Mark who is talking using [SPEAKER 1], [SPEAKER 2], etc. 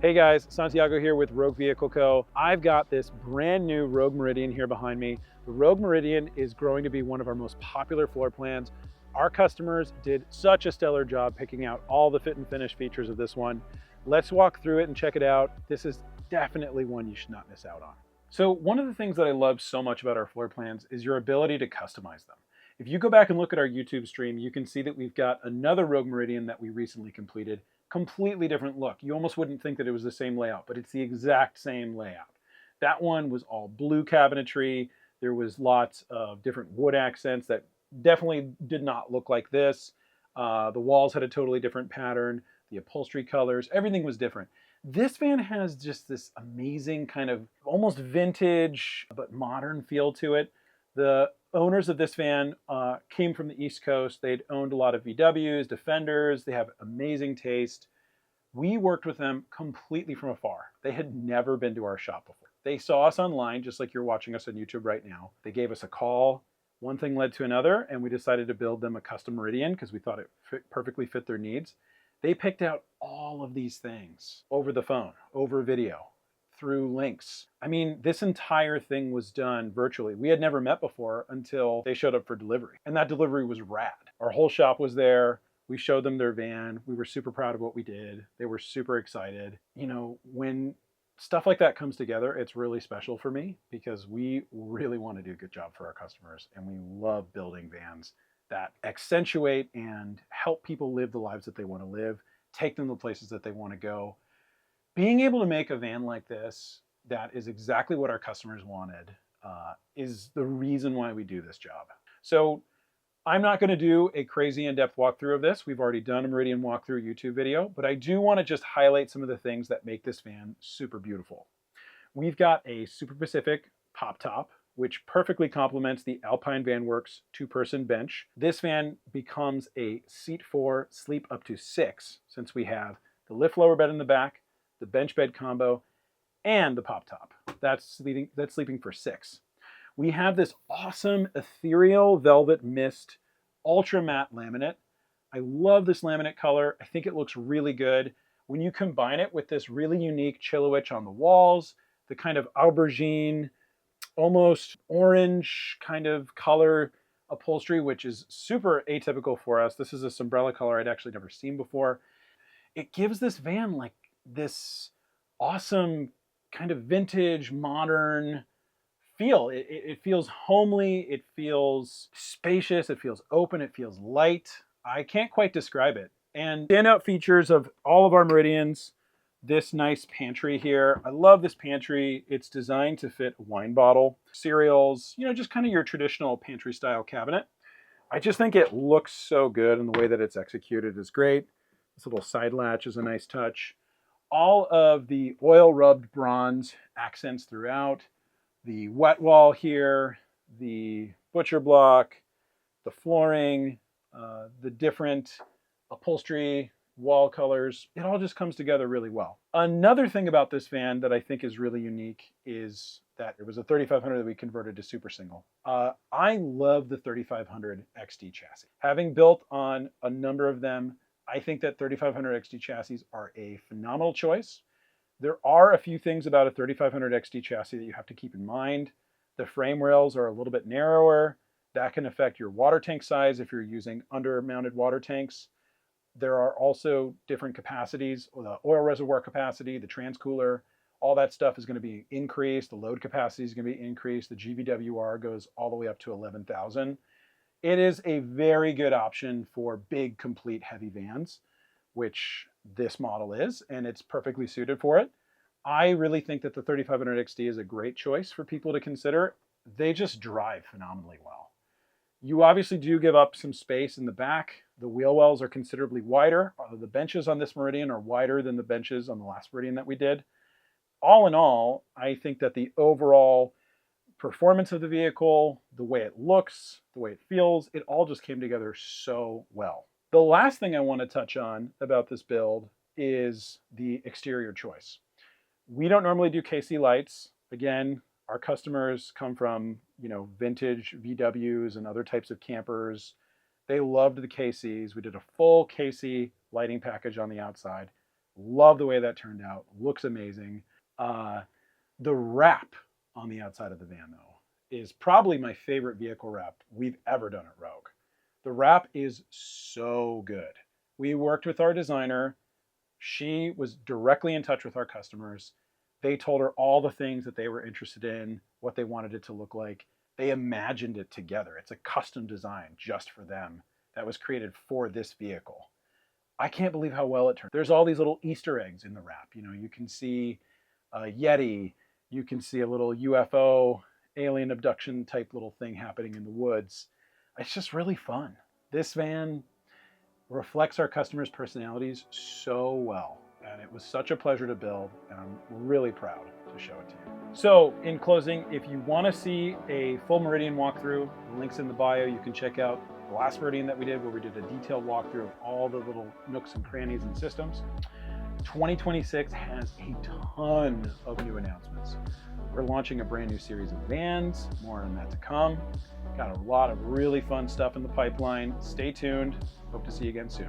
[SPEAKER 1] Hey guys, Santiago here with Rogue Vehicle Co. I've got this brand new Rogue Meridian here behind me. The Rogue Meridian is growing to be one of our most popular floor plans. Our customers did such a stellar job picking out all the fit and finish features of this one. Let's walk through it and check it out. This is definitely one you should not miss out on. So one of the things that I love so much about our floor plans is your ability to customize them. If you go back and look at our YouTube stream, you can see that we've got another Rogue Meridian that we recently completed. Completely different look. You almost wouldn't think that it was the same layout, but it's the exact same layout. That one was all blue cabinetry. There was lots of different wood accents that definitely did not look like this. The walls had a totally different pattern. The upholstery colors, everything was different. This van has just this amazing kind of almost vintage but modern feel to it. The owners of this van came from the East Coast. They'd owned a lot of VWs, Defenders. They have amazing taste. We worked with them completely from afar. They had never been to our shop before. They saw us online, just like you're watching us on YouTube right now. They gave us a call. One thing led to another, and we decided to build them a custom Meridian because we thought it perfectly fit their needs. They picked out all of these things over the phone, over video, through links. I mean, this entire thing was done virtually. We had never met before until they showed up for delivery. And that delivery was rad. Our whole shop was there. We showed them their van. We were super proud of what we did. They were super excited. You know, when stuff like that comes together, it's really special for me because we really want to do a good job for our customers. And we love building vans that accentuate and help people live the lives that they want to live, take them to places that they want to go. Being able to make a van like this that is exactly what our customers wanted is the reason why we do this job. So I'm not going to do a crazy in-depth walkthrough of this. We've already done a Meridian walkthrough YouTube video, but I do want to just highlight some of the things that make this van super beautiful. We've got a Super Pacific pop top, which perfectly complements the Alpine Van Works two-person bench. This van becomes a seat 4, sleep up to 6, since we have the lift lower bed in the back, the bench bed combo, and the pop top. That's sleeping for 6. We have this awesome ethereal velvet mist ultra matte laminate. I love this laminate color. I think it looks really good. When you combine it with this really unique Chilowich on the walls, the kind of aubergine, almost orange kind of color upholstery, which is super atypical for us. This is a sombrella color I'd actually never seen before. It gives this van like this awesome kind of vintage, modern feel. It feels homely, it feels spacious, it feels open, it feels light. I can't quite describe it. And standout features of all of our Meridians, this nice pantry here. I love this pantry. It's designed to fit a wine bottle, cereals, you know, just kind of your traditional pantry style cabinet. I just think it looks so good, and the way that it's executed is great. This little side latch is a nice touch. All of the oil rubbed bronze accents throughout, the wet wall here, the butcher block, the flooring, the different upholstery, wall colors, it all just comes together really well. Another thing about this van that I think is really unique is that it was a 3500 that we converted to super single. I love the 3500 XD chassis. Having built on a number of them, I think that 3500 XD chassis are a phenomenal choice. There are a few things about a 3500 XD chassis that you have to keep in mind. The frame rails are a little bit narrower. That can affect your water tank size if you're using under-mounted water tanks. There are also different capacities, the oil reservoir capacity, the transcooler, all that stuff is going to be increased. The load capacity is going to be increased. The GVWR goes all the way up to 11,000. It is a very good option for big, complete, heavy vans, which this model is, and it's perfectly suited for it. I really think that the 3500 XD is a great choice for people to consider. They just drive phenomenally well. You obviously do give up some space in the back. The wheel wells are considerably wider. The benches on this Meridian are wider than the benches on the last Meridian that we did. All in all, I think that the overall performance of the vehicle, the way it looks, the way it feels, it all just came together so well. The last thing I want to touch on about this build is the exterior choice. We don't normally do KC lights. Again, our customers come from, you know, vintage VWs and other types of campers. They loved the KCs. We did a full KC lighting package on the outside. Love the way that turned out. Looks amazing. The wrap on the outside of the van, though, is probably my favorite vehicle wrap we've ever done at Rogue. The wrap is so good. We worked with our designer. She was directly in touch with our customers. They told her all the things that they were interested in, what they wanted it to look like. They imagined it together. It's a custom design just for them that was created for this vehicle. I can't believe how well it turned. There's all these little Easter eggs in the wrap. You know, you can see a Yeti, you can see a little UFO, alien abduction type little thing happening in the woods. It's just really fun. This van reflects our customers' personalities so well. And it was such a pleasure to build, and I'm really proud to show it to you. So in closing, if you want to see a full Meridian walkthrough, the link's in the bio. You can check out the last Meridian that we did, where we did a detailed walkthrough of all the little nooks and crannies and systems. 2026 has a ton of new announcements. We're launching a brand new series of vans, more on that to come. Got a lot of really fun stuff in the pipeline. Stay tuned. Hope to see you again soon.